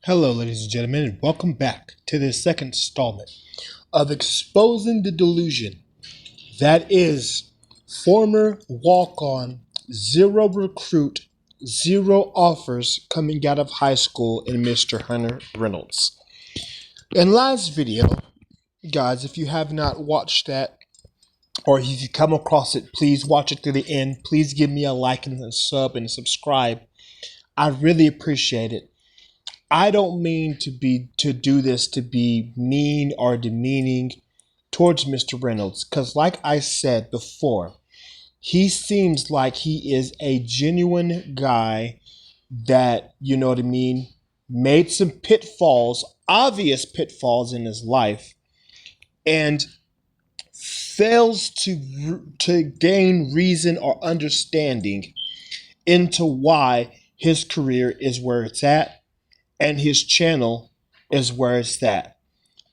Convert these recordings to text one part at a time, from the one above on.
Hello, ladies and gentlemen, and welcome back to the second installment of Exposing the Delusion. That is former walk-on, zero recruit, zero offers coming out of high school in Mr. Hunter Reynolds. In last video, guys, if you have not watched that, or if you come across it, please watch it to the end. Please give me a like and a sub and subscribe. I really appreciate it. I don't mean to do this to be mean or demeaning towards Mr. Reynolds, because like I said before, he seems like he is a genuine guy that, you know what I mean, made some pitfalls, obvious pitfalls in his life, and fails to gain reason or understanding into why his career is where it's at and his channel is where it's at.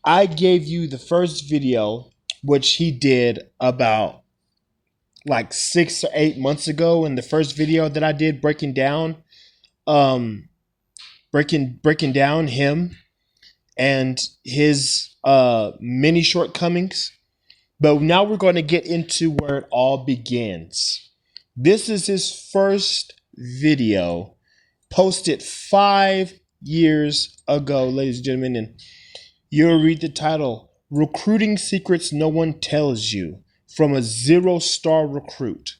I gave you the first video, which he did about like 6 or 8 months ago, in the first video that I did breaking down him and his many shortcomings. But now we're going to get into where it all begins. This is his first video, posted 5 years ago, ladies and gentlemen, and you'll read the title, Recruiting Secrets No One Tells You, from a 0-star recruit.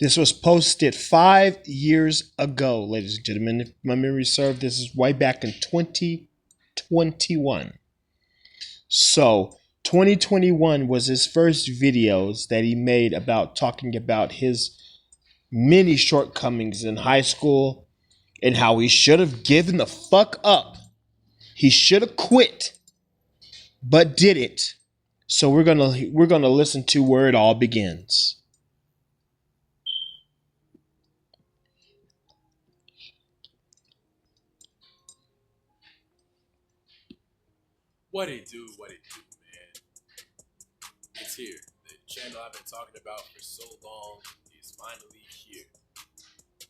This was posted 5 years ago, ladies and gentlemen. If my memory serves, this is way back in 2021. So 2021 was his first videos that he made about talking about his many shortcomings in high school, and how he should have given the fuck up. He should have quit, but didn't. So we're gonna listen to where it all begins. What it do, man. It's here. The channel I've been talking about for so long is finally here.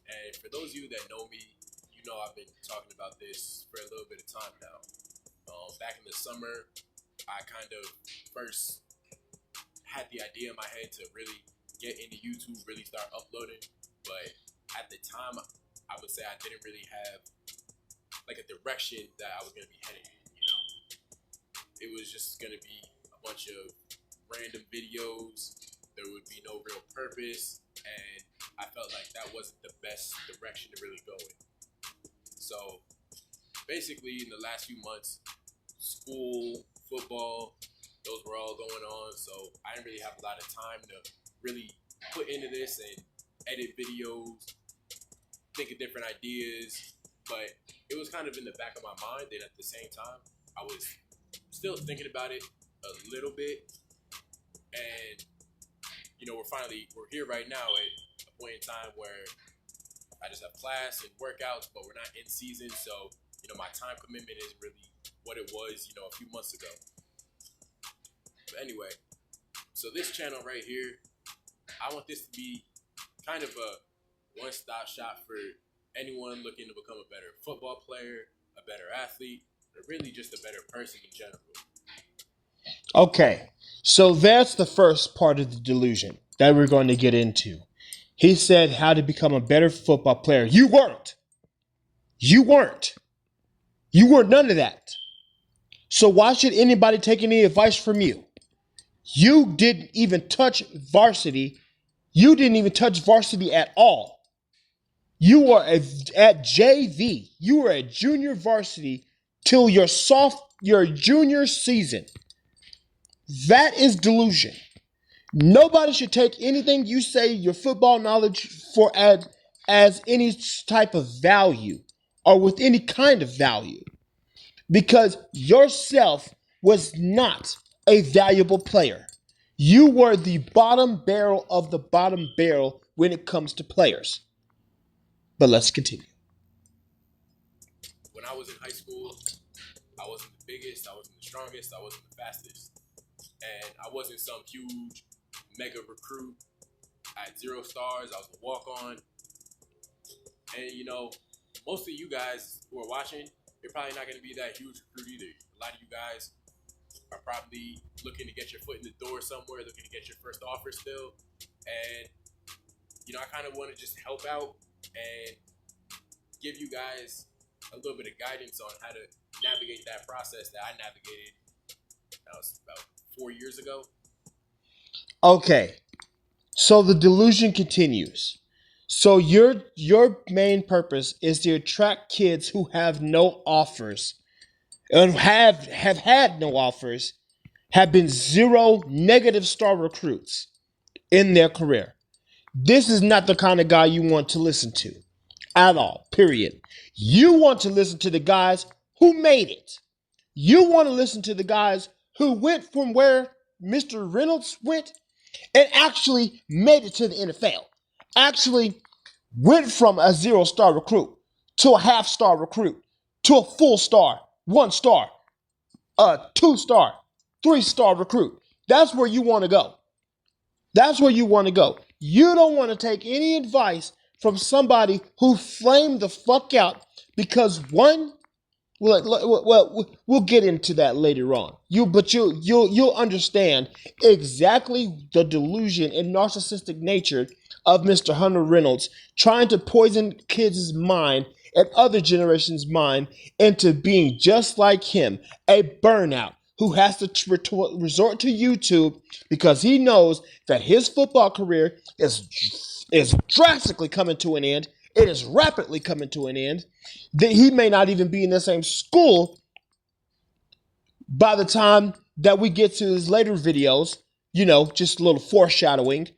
And for those of you that know me, you know I've been talking about this for a little bit of time now. Back in the summer, I kind of first had the idea in my head to really get into YouTube, really start uploading. But at the time, I would say I didn't really have like a direction that I was going to be heading in, you know? It was just going to be a bunch of random videos. There would be no real purpose, and I felt like that wasn't the best direction to really go in. So basically, in the last few months, school, football, those were all going on, so I didn't really have a lot of time to really put into this and edit videos, think of different ideas, but it was kind of in the back of my mind, and at the same time, I was still thinking about it a little bit, and you know, we're here right now at a point in time where I just have class and workouts, but we're not in season, so you know, my time commitment isn't really what it was, you know, a few months ago. But anyway, so this channel right here, I want this to be kind of a one-stop shop for anyone looking to become a better football player, a better athlete, or really just a better person in general. Okay, so that's the first part of the delusion that we're going to get into. He said how to become a better football player. You weren't. You weren't. You were none of that. So why should anybody take any advice from you? You didn't even touch varsity. You didn't even touch varsity at all. You were at JV. You were at junior varsity till your junior season. That is delusion. Nobody should take anything you say, your football knowledge, for as any type of value or with any kind of value, because yourself was not a valuable player. You were the bottom barrel of the bottom barrel when it comes to players. But let's continue. When I was in high school, I wasn't the biggest, I wasn't the strongest, I wasn't the fastest. And I wasn't some huge mega recruit. I had 0 stars, I was a walk-on. And you know, most of you guys who are watching, you're probably not going to be that huge recruit either. A lot of you guys are probably looking to get your foot in the door somewhere, looking to get your first offer still. And, I kind of want to just help out and give you guys a little bit of guidance on how to navigate that process that I navigated. That was about 4 years ago. Okay, so the delusion continues. So your main purpose is to attract kids who have no offers and have had no offers, have been zero negative star recruits in their career. This is not the kind of guy you want to listen to at all, period. You want to listen to the guys who made it. You want to listen to the guys who went from where Mr. Reynolds went and actually made it to the NFL. Actually went from a 0-star recruit to a half-star recruit to a full star, 1-star, a 2-star, 3-star recruit. That's where you want to go. That's where you want to go. You don't want to take any advice from somebody who flamed the fuck out because one, we'll get into that later on. You'll understand exactly the delusion and narcissistic nature of Mr. Hunter Reynolds trying to poison kids' mind and other generations' mind into being just like him, a burnout who has to resort to YouTube because he knows that his football career is drastically coming to an end. It is rapidly coming to an end. That he may not even be in the same school by the time that we get to his later videos. Just a little foreshadowing.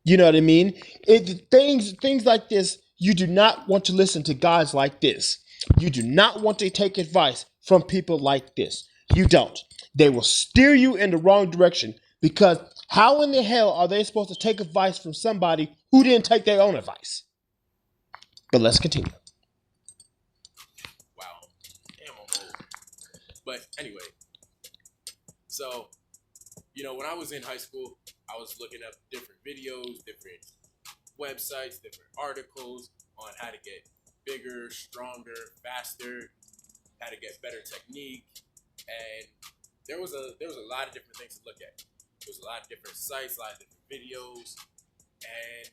You know what I mean? Things like this, you do not want to listen to guys like this. You do not want to take advice from people like this. You don't. They will steer you in the wrong direction because how in the hell are they supposed to take advice from somebody who didn't take their own advice? But let's continue. Wow. Damn, I'm old. But anyway, so, when I was in high school, I was looking up different videos, different websites, different articles on how to get bigger, stronger, faster, how to get better technique, and there was a lot of different things to look at. There was a lot of different sites, a lot of different videos, and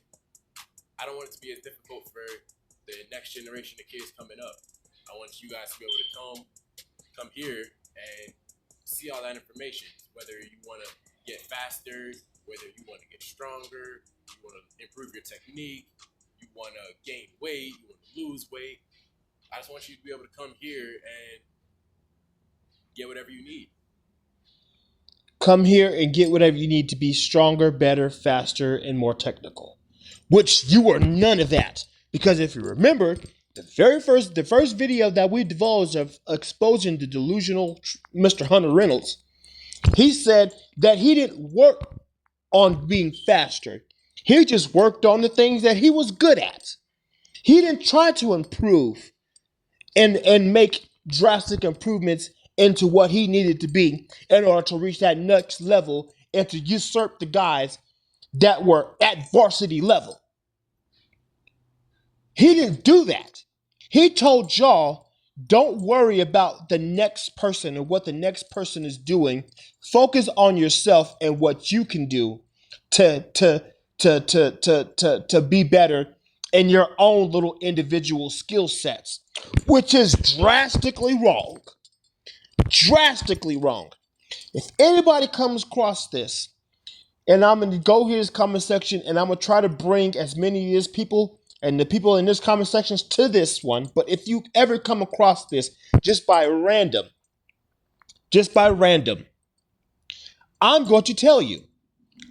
I don't want it to be as difficult for the next generation of kids coming up. I want you guys to be able to come here and see all that information, whether you want to get faster, whether you want to get stronger, you want to improve your technique, you want to gain weight, you want to lose weight. I just want you to be able to come here and get whatever you need. Come here and get whatever you need to be stronger, better, faster, and more technical. Which you are none of that. Because if you remember, the first video that we divulged of exposing the delusional Mr. Hunter Reynolds, he said that he didn't work on being faster. He just worked on the things that he was good at. He didn't try to improve and make drastic improvements into what he needed to be in order to reach that next level and to usurp the guys that were at varsity level. He didn't do that. He told y'all, don't worry about the next person and what the next person is doing. Focus on yourself and what you can do to be better in your own little individual skill sets, which is drastically wrong. Drastically wrong. If anybody comes across this, and I'm going to go here to the comment section and I'm going to try to bring as many of these people and the people in this comment sections to this one. But if you ever come across this just by random, I'm going to tell you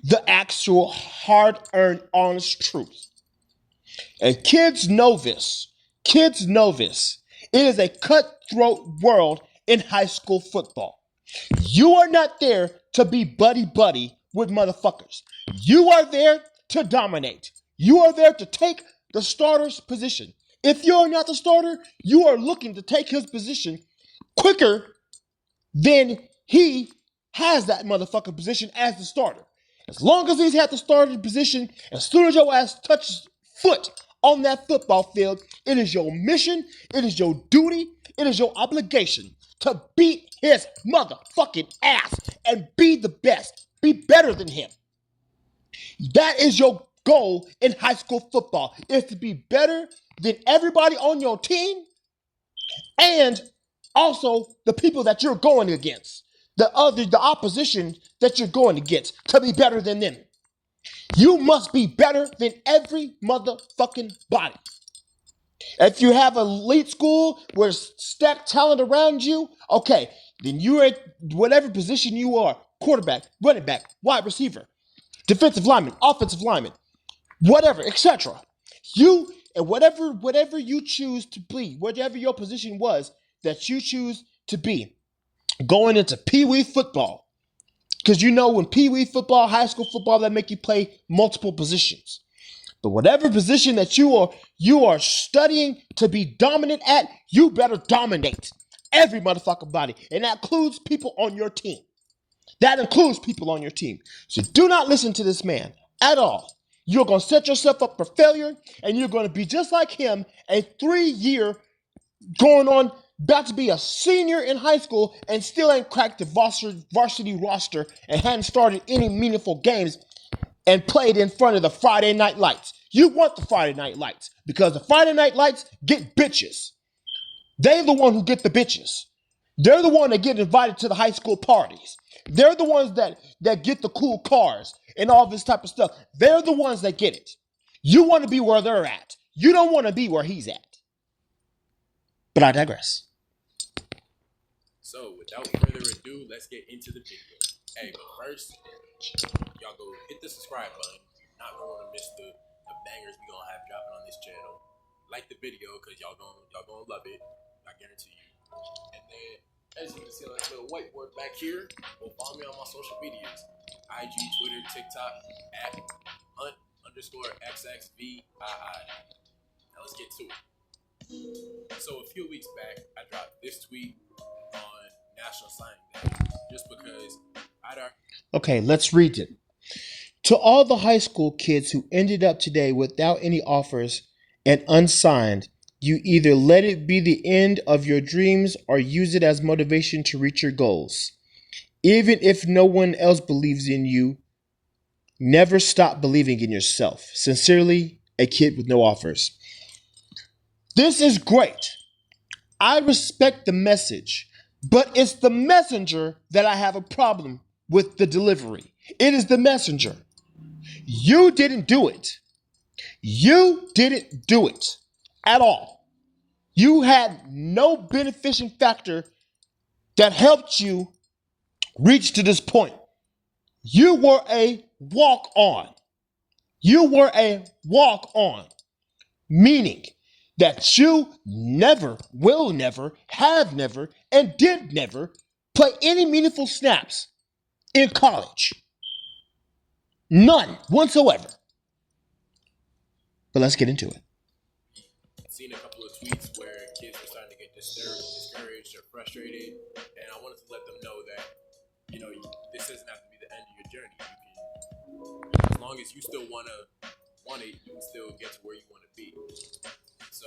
the actual hard-earned, honest truth. And kids know this. Kids know this. It is a cutthroat world in high school football. You are not there to be buddy-buddy with motherfuckers. You are there to dominate. You are there to take the starter's position. If you're not the starter, you are looking to take his position quicker than he has that motherfucking position as the starter. As long as he's had the starter position, as soon as your ass touches foot on that football field, it is your mission, it is your duty, it is your obligation to beat his motherfucking ass and be the best. Be better than him. That is your goal in high school football, is to be better than everybody on your team and also the people that you're going against. The opposition that you're going against, to be better than them. You must be better than every motherfucking body. If you have an elite school where stacked talent around you, okay, then you're at whatever position you are, quarterback, running back, wide receiver, defensive lineman, offensive lineman, whatever, etc. You and whatever you choose to be, whatever your position was that you choose to be, going into Pee Wee football. Because you know when Pee Wee football, high school football, that make you play multiple positions. But whatever position that you are studying to be dominant at, you better dominate every motherfucking body. And that includes people on your team. So do not listen to this man at all. You're going to set yourself up for failure, and you're going to be just like him, a 3-year going on, about to be a senior in high school and still ain't cracked the varsity roster and hadn't started any meaningful games and played in front of the Friday night lights. You want the Friday night lights because the Friday night lights get bitches. They're the one who get the bitches. They're the one that get invited to the high school parties. They're the ones that get the cool cars and all this type of stuff. They're the ones that get it. You want to be where they're at. You don't want to be where he's at. But I digress. So, without further ado, let's get into the video. Hey, but first, y'all go hit the subscribe button. You're not going to want to miss the bangers we going to have dropping on this channel. Like the video, because y'all gonna love it. I guarantee you. And then, as you can see on this little whiteboard back here, well, follow me on my social medias. IG, Twitter, TikTok, at Hunt_XXVII. Now let's get to it. So a few weeks back, I dropped this tweet on National Signing Day just because Okay, let's read it. To all the high school kids who ended up today without any offers and unsigned, you either let it be the end of your dreams or use it as motivation to reach your goals. Even if no one else believes in you, never stop believing in yourself. Sincerely, a kid with no offers. This is great. I respect the message, but it's the messenger that I have a problem with the delivery. It is the messenger. You didn't do it. You didn't do it at all. You had no beneficial factor that helped you reach to this point. You were a walk-on. You were a walk-on, meaning that you never, will never, have never, and did never play any meaningful snaps in college. None whatsoever. But let's get into it. I've seen a couple of tweets where kids were starting to get discouraged or frustrated, and I wanted to let them know that, this doesn't have to be the end of your journey. You can, as long as you still want it, you can still get to where you want to be. So,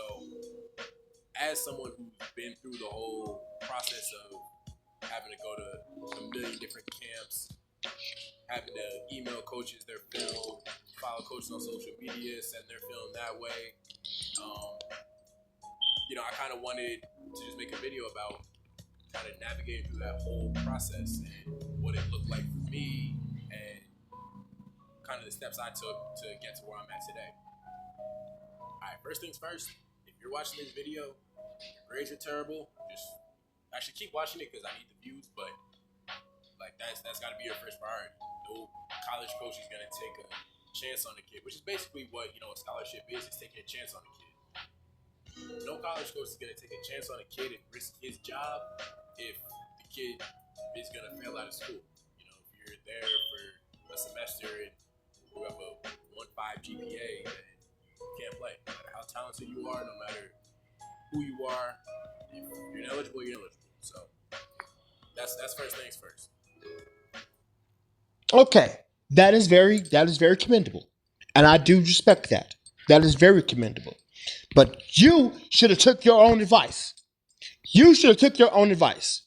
as someone who's been through the whole process of having to go to a million different camps, having to email coaches their film, follow coaches on social media, send their film that way, I kind of wanted to just make a video about kind of navigating through that whole process and what it looked like for me and kind of the steps I took to get to where I'm at today. Alright, first things first, if you're watching this video, your grades are terrible, just actually keep watching it because I need the views, but that's got to be your first priority. No college coach is going to take a chance on the kid, which is basically what a scholarship is taking a chance on the kid. No college coach is going to take a chance on a kid and risk his job if the kid is going to fail out of school. If you're there for a semester and you have a 1.5 GPA, then you can't play. No matter how talented you are, no matter who you are, if you're ineligible, you're ineligible. So that's first things first. Okay, that is very commendable, and I do respect that. That is very commendable. But you should have took your own advice. You should have took your own advice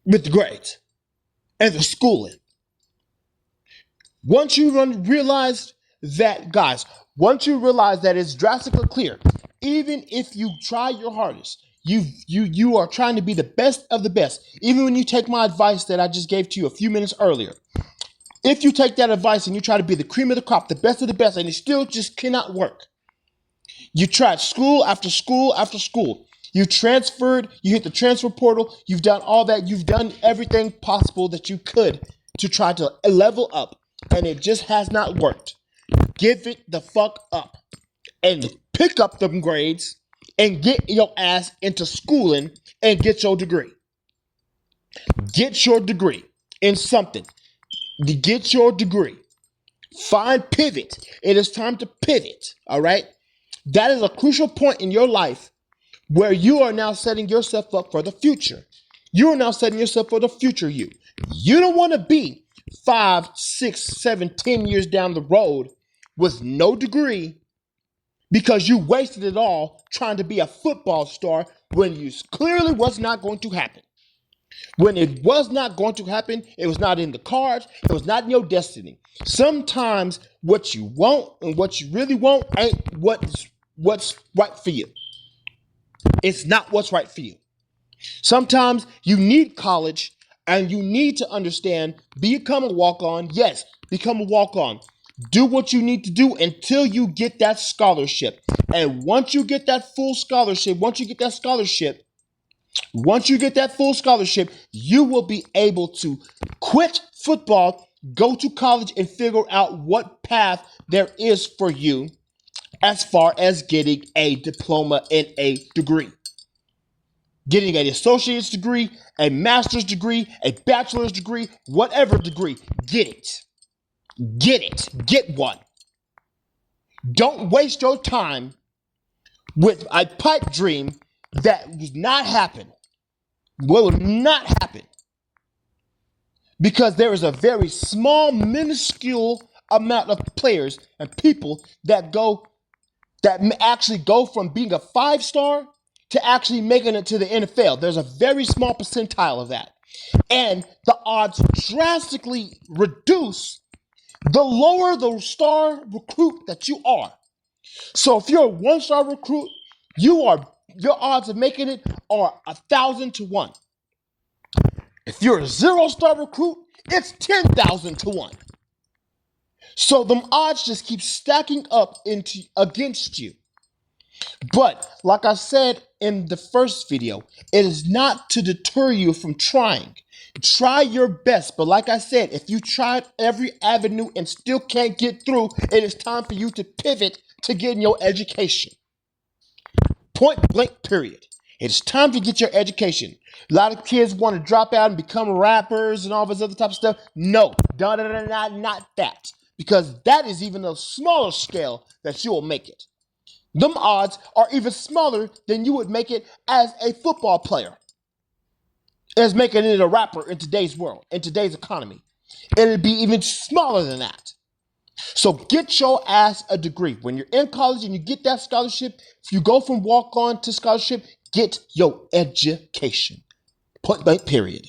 with the grades and the schooling. Once you realize that, guys, once you realize that it's drastically clear, even if you try your hardest, you are trying to be the best of the best. Even when you take my advice that I just gave to you a few minutes earlier, if you take that advice and you try to be the cream of the crop, the best of the best, and it still just cannot work. You tried school after school after school. You transferred, you hit the transfer portal, you've done all that, you've done everything possible that you could to try to level up, and it just has not worked. Give it the fuck up and pick up them grades and get your ass into schooling and get your degree. Get your degree in something. Get your degree. Find pivot. It is time to pivot, all right? That is a crucial point in your life where you are now setting yourself up for the future. You are now setting yourself for the future you. You don't want to be 5, 6, 7, 10 years down the road with no degree because you wasted it all trying to be a football star when you clearly was not going to happen. When it was not going to happen, it was not in the cards, it was not in your destiny. Sometimes what you want and what you really want ain't what's right for you. It's not what's right for you. Sometimes you need college and you need to understand, become a walk-on. Yes, become a walk-on. Do what you need to do until you get that scholarship. And once you get that full scholarship, you will be able to quit football, go to college, and figure out what path there is for you as far as getting a diploma and a degree. Getting an associate's degree, a master's degree, a bachelor's degree, whatever degree, get it. Get it. Get one. Don't waste your time with a pipe dream that will not happen. Will not happen. Because there is a very small, minuscule amount of players and people that actually go from being a 5-star to actually making it to the NFL. There's a very small percentile of that. And the odds drastically reduce the lower the star recruit that you are. So if you're a 1-star recruit, your odds of making it are 1,000 to 1. If you're a 0-star recruit, it's 10,000 to 1. So them odds just keep stacking up against you. But like I said in the first video, it is not to deter you from trying. Try your best. But like I said, if you tried every avenue and still can't get through, it is time for you to pivot to getting your education. Point blank, period. It's time to get your education. A lot of kids want to drop out and become rappers and all this other type of stuff. No, not that. Because that is even a smaller scale that you will make it. Them odds are even smaller than you would make it as a football player. As making it a rapper in today's world, in today's economy. It'll be even smaller than that. So get your ass a degree. When you're in college and you get that scholarship, if you go from walk-on to scholarship, get your education. Point blank, period.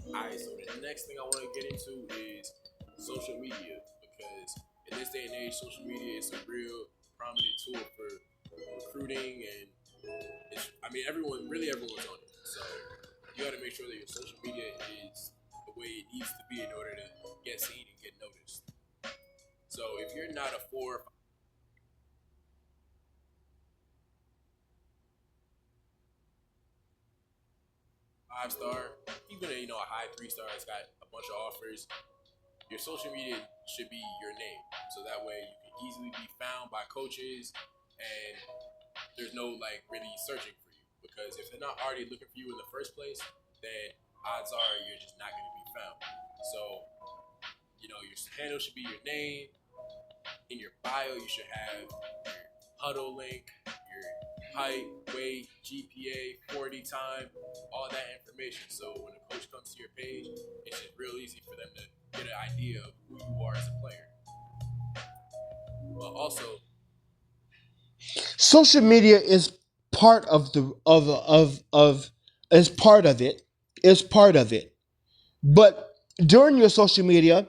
Alright, so the next thing I want to get into is social media, because in this day and age, social media is a real prominent tool for recruiting, and everyone's on it. So you got to make sure that your social media is the way it needs to be in order to get seen and get noticed. So if you're not a 4 or 5-star, even a high 3-star that's got a bunch of offers, your social media should be your name. So that way you can easily be found by coaches, and there's no really searching for you. Because if they're not already looking for you in the first place, then odds are you're just not going to be found. So, your handle should be your name. In your bio, you should have your huddle link, your height, weight, GPA, 40 time, all that information. So when a coach comes to your page, it's just real easy for them to get an idea of who you are as a player. But also, social media is part of the of is part of it. Is part of it. But during your social media,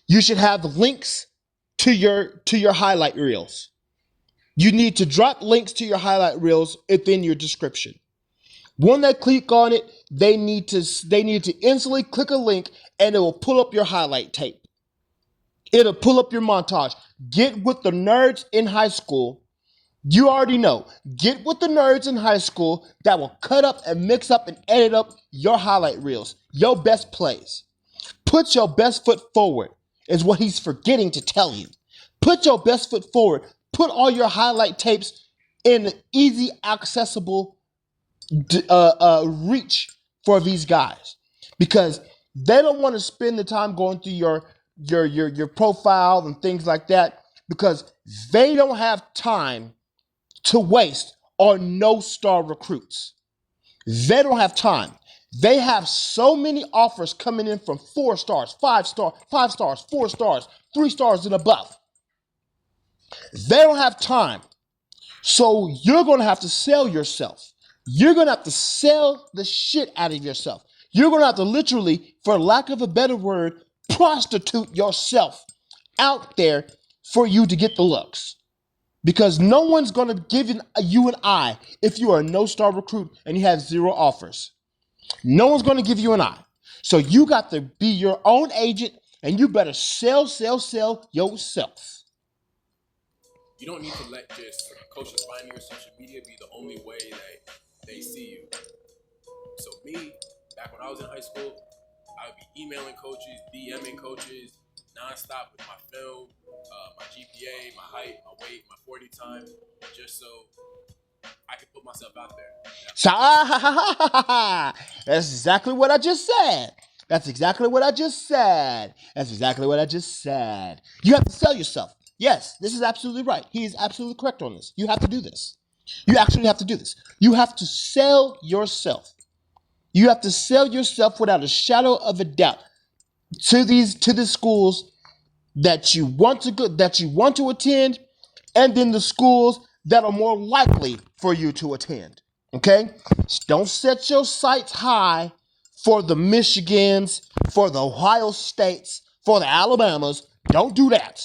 you should have links to your highlight reels. You need to drop links to your highlight reels within your description. When they click on it, they need to instantly click a link and it will pull up your highlight tape. It'll pull up your montage. Get with the nerds in high school. You already know. Get with the nerds in high school that will cut up and mix up and edit up your highlight reels, your best plays. Put your best foot forward, is what he's forgetting to tell you. Put your best foot forward. Put all your highlight tapes in easy, accessible reach for these guys, because they don't want to spend the time going through your profile and things like that, because they don't have time to waste on no star recruits. They don't have time. They have so many offers coming in from 4 stars, 5 stars, 4 stars, 3 stars and above. They don't have time. So you're going to have to sell yourself. You're going to have to sell the shit out of yourself. You're going to have to literally, for lack of a better word, prostitute yourself out there for you to get the looks. Because no one's going to give you an eye if you are a no-star recruit and you have 0 offers. No one's going to give you an eye. So you got to be your own agent, and you better sell yourself. you don't need to let just coaches finding your social media be the only way that they see you. So me, back when I was in high school, I would be emailing coaches, DMing coaches, nonstop with my film, my GPA, my height, my weight, my 40 time, just so I could put myself out there. That's exactly what I just said. That's exactly what I just said. That's exactly what I just said. You have to sell yourself. Yes, this is absolutely right. He is absolutely correct on this. You have to do this. You actually have to do this. You have to sell yourself. You have to sell yourself without a shadow of a doubt to the schools that you want to attend, and then the schools that are more likely for you to attend. Okay? Don't set your sights high for the Michigans, for the Ohio States, for the Alabamas. Don't do that.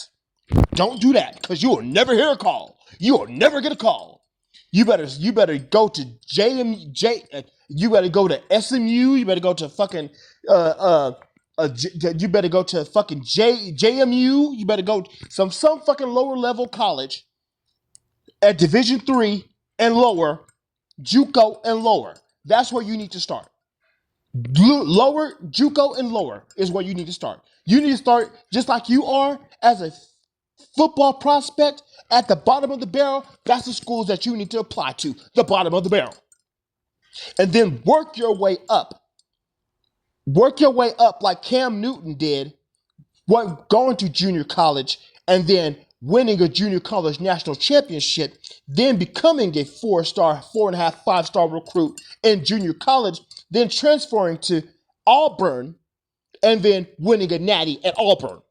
Don't do that, because you will never hear a call. You will never get a call. You better go to you better go to SMU. You better go to fucking you better go to fucking JMU. You better go some fucking lower level college at Division 3 and lower, JUCO and lower. That's where you need to start. Lower, JUCO and lower is where you need to start. You need to start just like you are as a football prospect at the bottom of the barrel. That's the schools that you need to apply to, the bottom of the barrel. And then work your way up. Work your way up like Cam Newton did, going to junior college and then winning a junior college national championship, then becoming a 4-star, 4.5, 5-star recruit in junior college, then transferring to Auburn and then winning a natty at Auburn.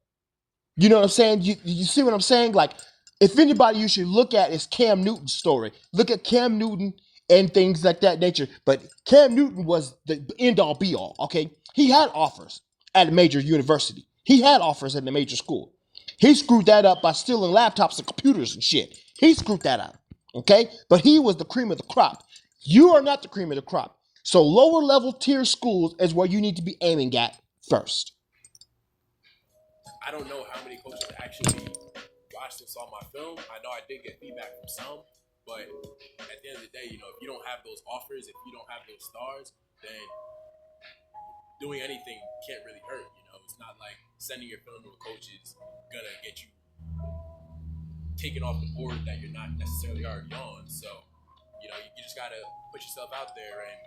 You know what I'm saying? You see what I'm saying? Like, if anybody you should look at is Cam Newton's story. Look at Cam Newton and things like that nature. But Cam Newton was the end-all, be-all, okay? He had offers at a major university. He had offers at a major school. He screwed that up by stealing laptops and computers and shit. He screwed that up, okay? But he was the cream of the crop. You are not the cream of the crop. So lower level tier schools is where you need to be aiming at first. I don't know how many coaches actually watched and saw my film. I know I did get feedback from some, but at the end of the day, if you don't have those offers, if you don't have those stars, then doing anything can't really hurt. It's not like sending your film to a coach is gonna get you taken off the board that you're not necessarily already on. So, you just gotta put yourself out there and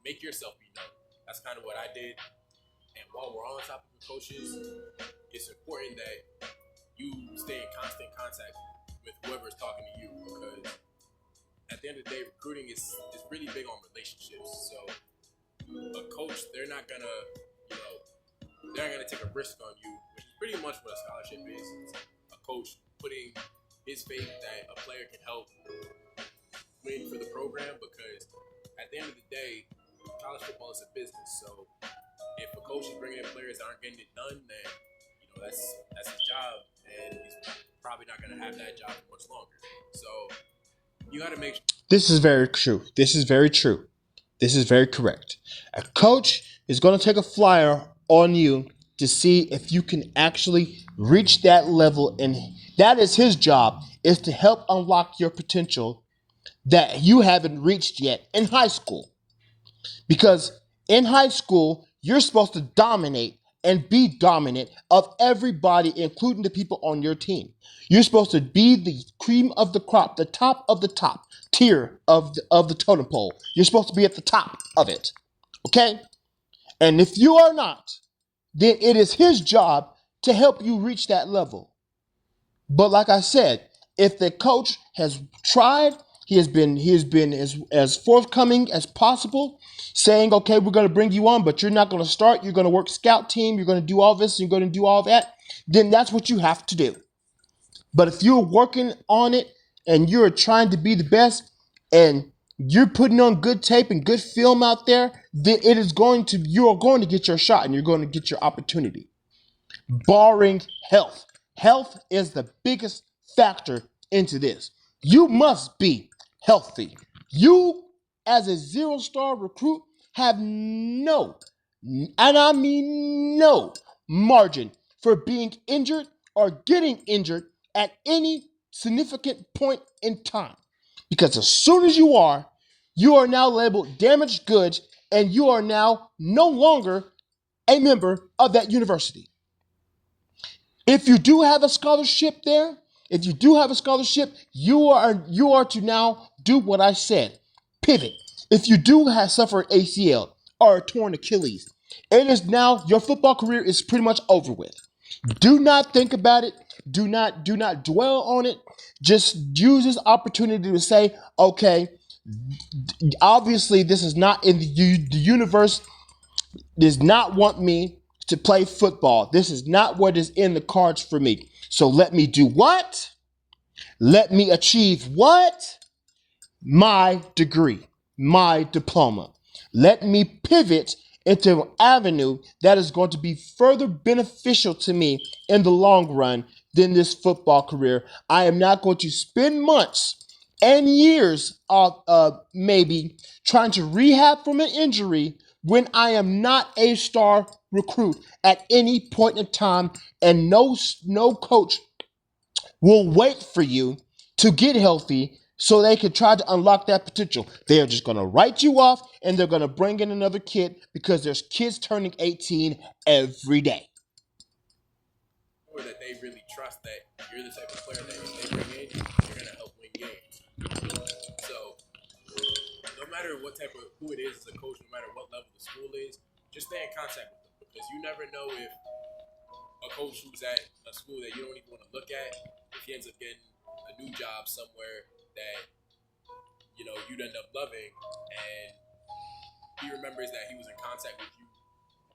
make yourself be known. That's kind of what I did. And while we're on the topic of coaches, it's important that you stay in constant contact with whoever's talking to you, because at the end of the day, recruiting is really big on relationships. So a coach, they're not gonna take a risk on you, which is pretty much what a scholarship is. A coach putting his faith that a player can help win for the program, because at the end of the day, college football is a business. So if a coach is bringing in players that aren't getting it done, then that's his job, and he's probably not going to have that job for much longer. So you got to make sure. This is very true. This is very true. This is very correct. A coach is going to take a flyer on you to see if you can actually reach that level, and that is his job, is to help unlock your potential that you haven't reached yet in high school. Because in high school, you're supposed to dominate and be dominant of everybody, including the people on your team. You're supposed to be the cream of the crop, the top of the top tier of the totem pole. You're supposed to be at the top of it. Okay? And if you are not, then it is his job to help you reach that level. But like I said, if the coach has tried, he has been as forthcoming as possible, saying, okay, we're going to bring you on, but you're not going to start. You're going to work scout team. You're going to do all this. You're going to do all that. Then that's what you have to do. But if you're working on it and you're trying to be the best and you're putting on good tape and good film out there, then you're going to get your shot and you're going to get your opportunity. Barring health. Health is the biggest factor into this. You must be healthy. You, as a 0-star recruit, have no, and I mean no, margin for being injured or getting injured at any significant point in time. Because as soon as you are now labeled damaged goods, and you are now no longer a member of that university. If you do have a scholarship there, you are to now do what I said. Pivot. If you do suffer ACL or a torn Achilles, it is now, your football career is pretty much over with. Do not think about it. Do not dwell on it. Just use this opportunity to say, okay, obviously this is not in the universe does not want me to play football. This is not what is in the cards for me. So let me do what? Let me achieve what? My degree, my diploma. Let me pivot into an avenue that is going to be further beneficial to me in the long run than this football career. I am not going to spend months and years of maybe trying to rehab from an injury when I am not a star recruit at any point in time, and no coach will wait for you to get healthy so they can try to unlock that potential. They are just going to write you off, and they're going to bring in another kid because there's kids turning 18 every day. Or that they really trust that you're the type of player that if they bring in, you're going to help win games. So no matter who it is as a coach, no matter what level the school is, just stay in contact with them, because you never know if a coach who's at a school that you don't even want to look at, if he ends up getting a new job somewhere that you'd end up loving, and he remembers that he was in contact with you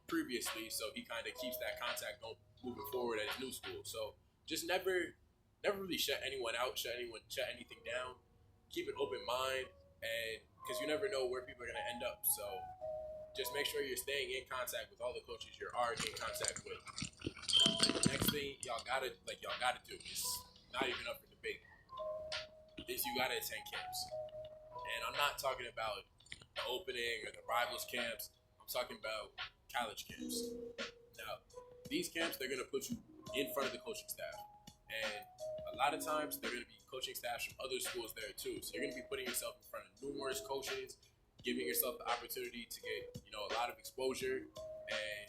previously, so he kind of keeps that contact moving forward at his new school. So just never really shut anyone out, shut anything down. Keep an open mind, and because you never know where people are going to end up. So just make sure you're staying in contact with all the coaches you're already in contact with. The next thing y'all gotta do is not even up for debate. Is you gotta attend camps. And I'm not talking about the opening or the rivals camps. I'm talking about college camps. Now, these camps, they're gonna put you in front of the coaching staff. And a lot of times they're gonna be coaching staffs from other schools there too. So you're gonna be putting yourself in front of numerous coaches, giving yourself the opportunity to get, a lot of exposure. And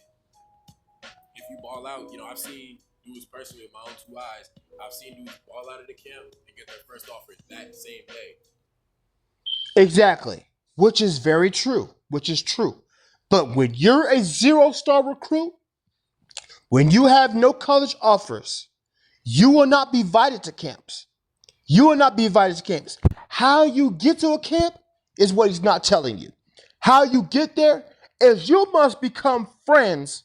if you ball out, I've seen dudes personally with my own 2 eyes. I've seen dudes ball out of the camp and get their first offer that same day. Exactly. Which is very true. Which is true. But when you're a 0-star recruit, when you have no college offers, you will not be invited to camps. You will not be invited to camps. How you get to a camp is what he's not telling you. How you get there is you must become friends.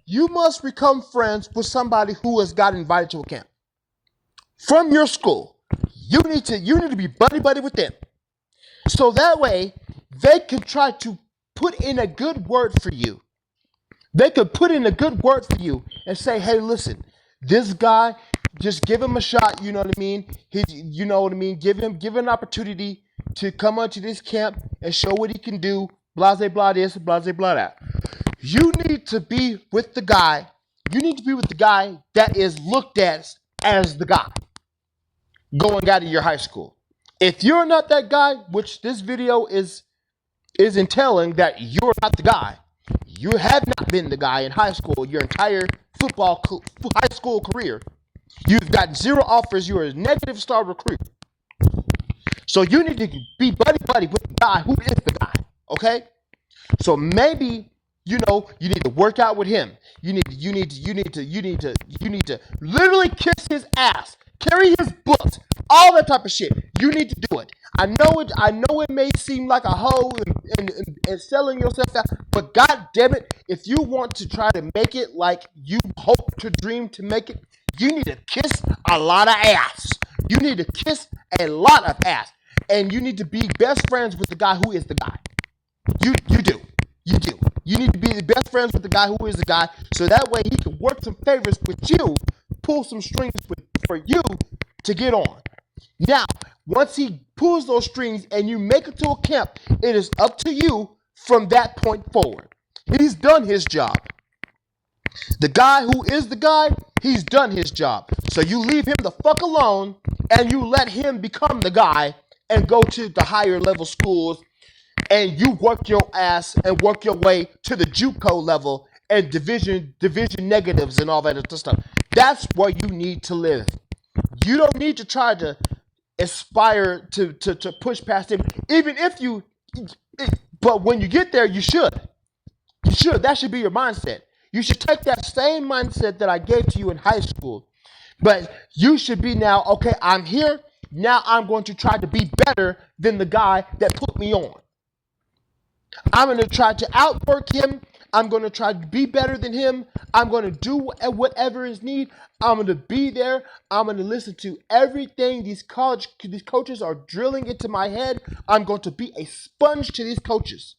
You must become friends with somebody who has got invited to a camp. from your school. You need to be buddy with them. So that way they can try to put in a good word for you. They could put in a good word for you and say, hey, listen, this guy, just give him a shot, you know what I mean? You know what I mean? Give him an opportunity to come onto this camp and show what he can do, blah, blah, blah this, blah, blah, blah that. You need to be with the guy. You need to be with the guy that is looked at as the guy going out of your high school. If you're not that guy, which this video is entailing that you're not the guy, you have not been the guy in high school your entire high school career. You've got zero offers. You're a negative star recruit. So you need to be buddy with the guy who is the guy. Okay? So maybe you need to work out with him. You need to literally kiss his ass, carry his books, all that type of shit. You need to do it. I know it may seem like a hoe and selling yourself out, but god damn it, if you want to try to make it like you hope to dream to make it, you need to kiss a lot of ass. You need to kiss a lot of ass. And you need to be best friends with the guy who is the guy. You do. You do. You need to be the best friends with the guy who is the guy, so that way he can work some favors with you, pull some strings for you to get on. Now, once he pulls those strings and you make it to a camp, it is up to you from that point forward. He's done his job. The guy who is the guy, he's done his job. So you leave him the fuck alone and you let him become the guy and go to the higher level schools, and you work your ass and work your way to the JUCO level and division negatives and all that other stuff. That's where you need to live. You don't need to try to aspire to push past him, even if you. But when you get there, you should. You should. That should be your mindset. You should take that same mindset that I gave to you in high school. But you should be now, okay, I'm here. Now I'm going to try to be better than the guy that put me on. I'm going to try to outwork him. I'm going to try to be better than him. I'm going to do whatever is needed. I'm going to be there. I'm going to listen to everything these coaches are drilling into my head. I'm going to be a sponge to these coaches.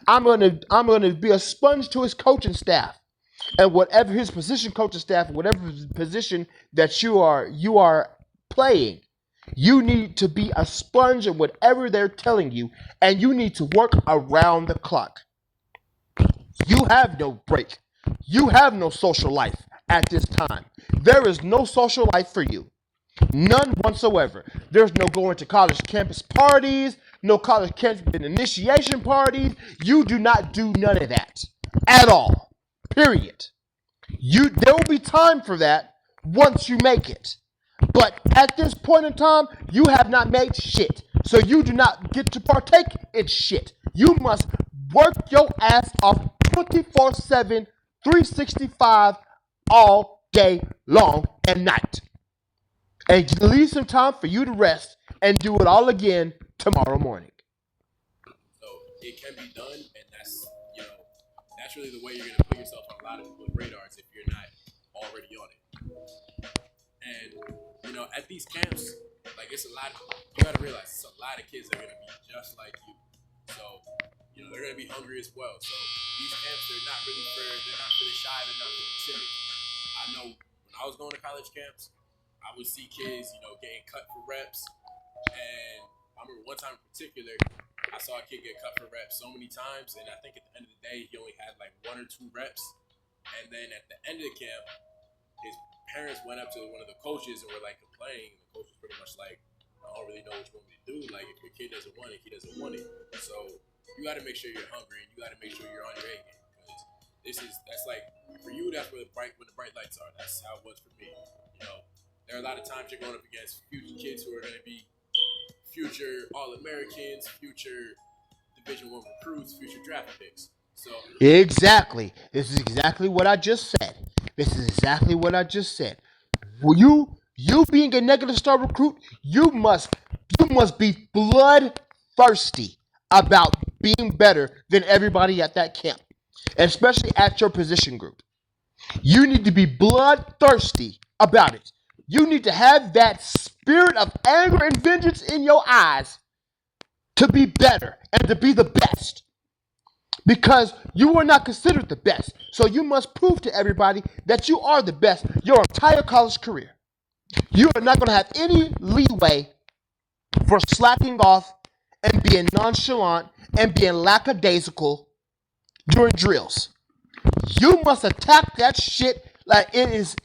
I'm going to be a sponge to his coaching staff. And whatever his position coaching staff, whatever position that you are playing, you need to be a sponge of whatever they're telling you, and you need to work around the clock. You have no break. You have no social life at this time. There is no social life for you. None whatsoever. There's no going to college campus parties, no college campus initiation parties. You do not do none of that at all. Period. There will be time for that once you make it. But at this point in time, you have not made shit. So you do not get to partake in shit. You must work your ass off 24/7, 365 all day long and night. And leave some time for you to rest and do it all again tomorrow morning. So it can be done, and that's really the way you're gonna put yourself on a lot of people's radars if you're not already on it. And at these camps, like it's a lot. You gotta realize it's a lot of kids that are gonna be just like you. So they're gonna be hungry as well. So these camps, they're not really shy, they're not really timid. I know when I was going to college camps, I would see kids, getting cut for reps. And I remember one time in particular, I saw a kid get cut for reps so many times, and I think at the end of the day, he only had like 1 or 2 reps. And then at the end of the camp, his parents went up to one of the coaches and were like complaining. The coach was pretty much like, I don't really know what you want me to do. Like, if your kid doesn't want it, he doesn't want it. So you got to make sure you're hungry, and you got to make sure you're on your A game, because that's like, for you, that's where the bright lights are. That's how it was for me. There are a lot of times you're going up against future kids who are going to be future All-Americans, future Division I recruits, future draft picks. So Exactly. This is exactly what I just said. Well, you being a negative star recruit, you must be bloodthirsty about being better than everybody at that camp, especially at your position group. You need to be bloodthirsty about it. You need to have that spirit of anger and vengeance in your eyes to be better and to be the best. Because you are not considered the best. So you must prove to everybody that you are the best your entire college career. You are not going to have any leeway for slacking off and being nonchalant and being lackadaisical during drills. You must attack that shit like it is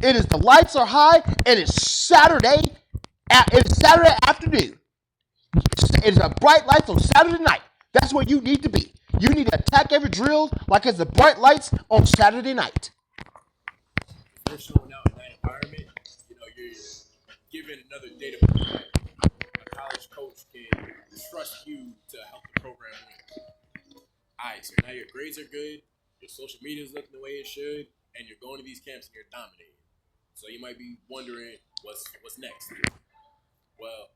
the lights are high and it's Saturday afternoon. It's a bright lights on Saturday night. That's where you need to be. You need to attack every drill like it's the bright lights on Saturday night. If you're showing out in that environment, you're giving another data point that a college coach can trust you to help the program win. Alright, so now your grades are good, your social media is looking the way it should, and you're going to these camps and you're dominating. So you might be wondering what's next. Well,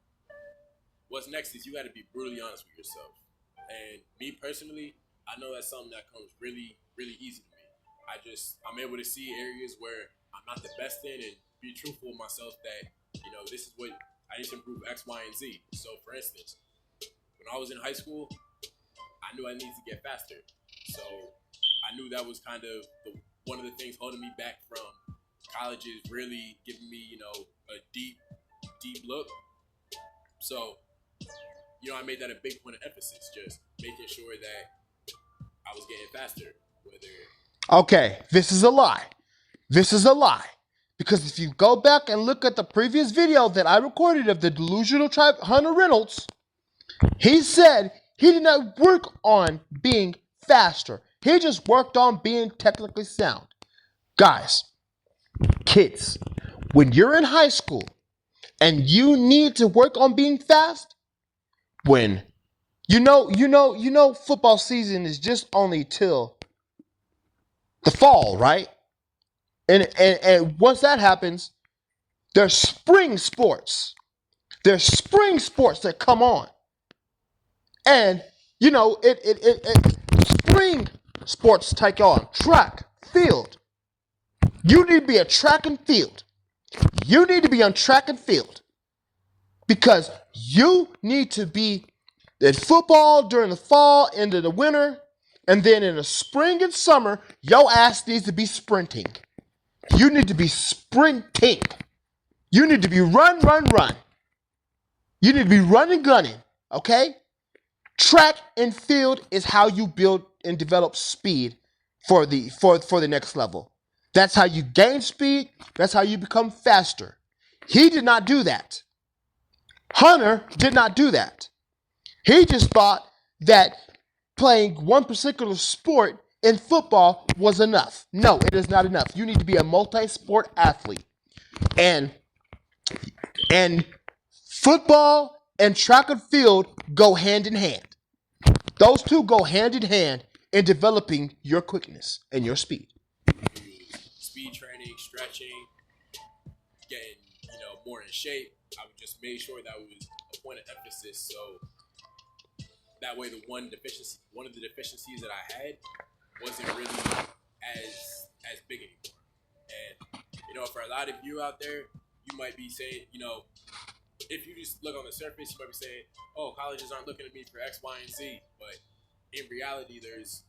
what's next is you got to be brutally honest with yourself. And me personally, I know that's something that comes really, really easy to me. I'm able to see areas where I'm not the best in and be truthful with myself that, this is what I need to improve X, Y, and Z. So for instance, when I was in high school, I knew I needed to get faster. So I knew that was kind of one of the things holding me back from colleges really giving me, a deep look. So, I made that a big point of emphasis, just making sure that I was getting faster. Okay, this is a lie. This is a lie. Because if you go back and look at the previous video that I recorded of the Delusional tribe, Hunter Reynolds, he said he did not work on being faster. He just worked on being technically sound. Guys, kids, when you're in high school and you need to work on being fast, when football season is just only till the fall, right? And once that happens, there's spring sports. There's spring sports that come on. And spring sports take on track, field. You need to be a track and field. You need to be on track and field. Because you need to be in football during the fall, into the winter, and then in the spring and summer, your ass needs to be sprinting. You need to be sprinting. You need to be run. You need to be running, gunning, okay? Track and field is how you build and develop speed for the next level. That's how you gain speed. That's how you become faster. He did not do that. Hunter did not do that. He just thought that playing one particular sport in football was enough. No, it is not enough. You need to be a multi-sport athlete. And football and track and field go hand in hand. Those two go hand in hand in developing your quickness and your speed. Speed training, stretching, getting, more in shape. I would just make sure that was a point of emphasis, so that way one of the deficiencies that I had wasn't really as big anymore. And for a lot of you out there, you might be saying, if you just look on the surface, you might be saying, oh, colleges aren't looking at me for X, Y, and Z. But in reality, there's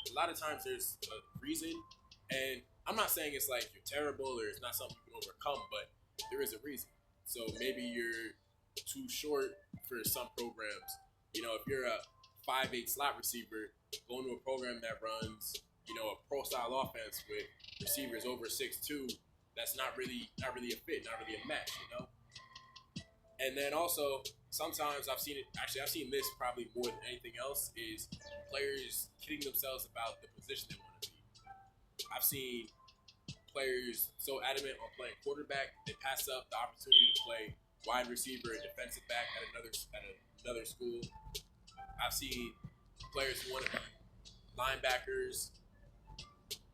a lot of times there's a reason. And I'm not saying it's like you're terrible or it's not something you can overcome, but there is a reason. So maybe you're too short for some programs. If you're a 5'8" slot receiver, going to a program that runs, a pro style offense with receivers over 6'2", that's not really a fit, not really a match, And then also, sometimes I've seen this probably more than anything else, is players kidding themselves about the position they want to be. I've seen players so adamant on playing quarterback, they pass up the opportunity to play wide receiver and defensive back at another school. I've seen players who want to be linebackers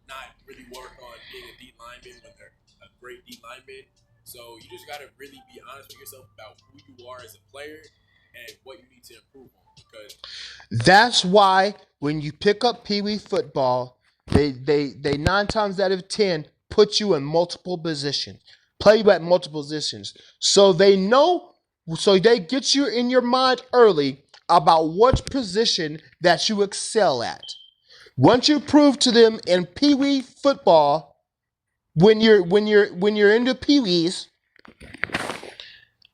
not really work on being a D lineman when they're a great D lineman. So you just got to really be honest with yourself about who you are as a player and what you need to improve on. Because that's why when you pick up Pee Wee football, they 9 times out of 10 put you in multiple positions. play you at multiple positions. So they know, so they get you in your mind early about what position that you excel at. Once you prove to them in Pee Wee football, when you're into Pee Wees,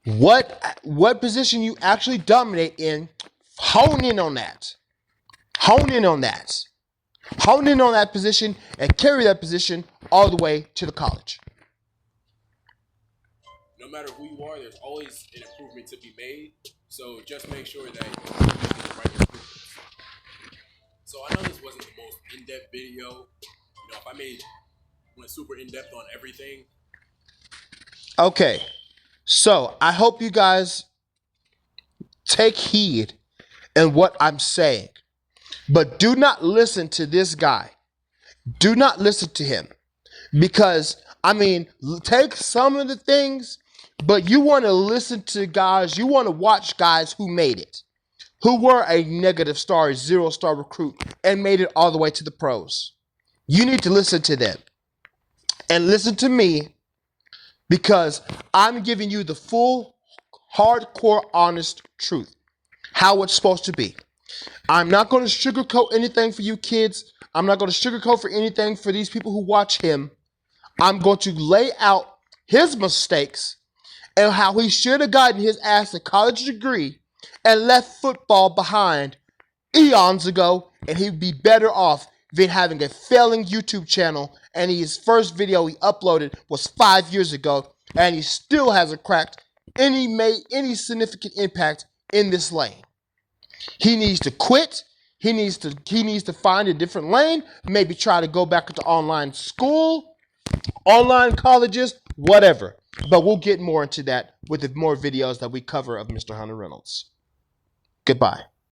what position you actually dominate in, hone in on that. Hone in on that. Hone in on that position and carry that position all the way to the college. No matter who you are, there's always an improvement to be made. So just make sure that you're making the right improvements. So I know this wasn't the most in-depth video. If I went super in-depth on everything. Okay, so I hope you guys take heed in what I'm saying. But do not listen to this guy. Do not listen to him. Because, take some of the things, but you want to listen to guys, you want to watch guys who made it, who were a negative star, 0-star recruit, and made it all the way to the pros. You need to listen to them. And listen to me, because I'm giving you the full, hardcore, honest truth. How it's supposed to be. I'm not going to sugarcoat anything for you kids. I'm not going to sugarcoat for anything for these people who watch him. I'm going to lay out his mistakes and how he should have gotten his ass a college degree and left football behind eons ago, and he'd be better off than having a failing YouTube channel, and his first video he uploaded was 5 years ago, and he still hasn't cracked any significant impact in this lane. He needs to quit. He needs to find a different lane. Maybe try to go back into online school, online colleges, whatever. But we'll get more into that with the more videos that we cover of Mr. Hunter Reynolds. Goodbye.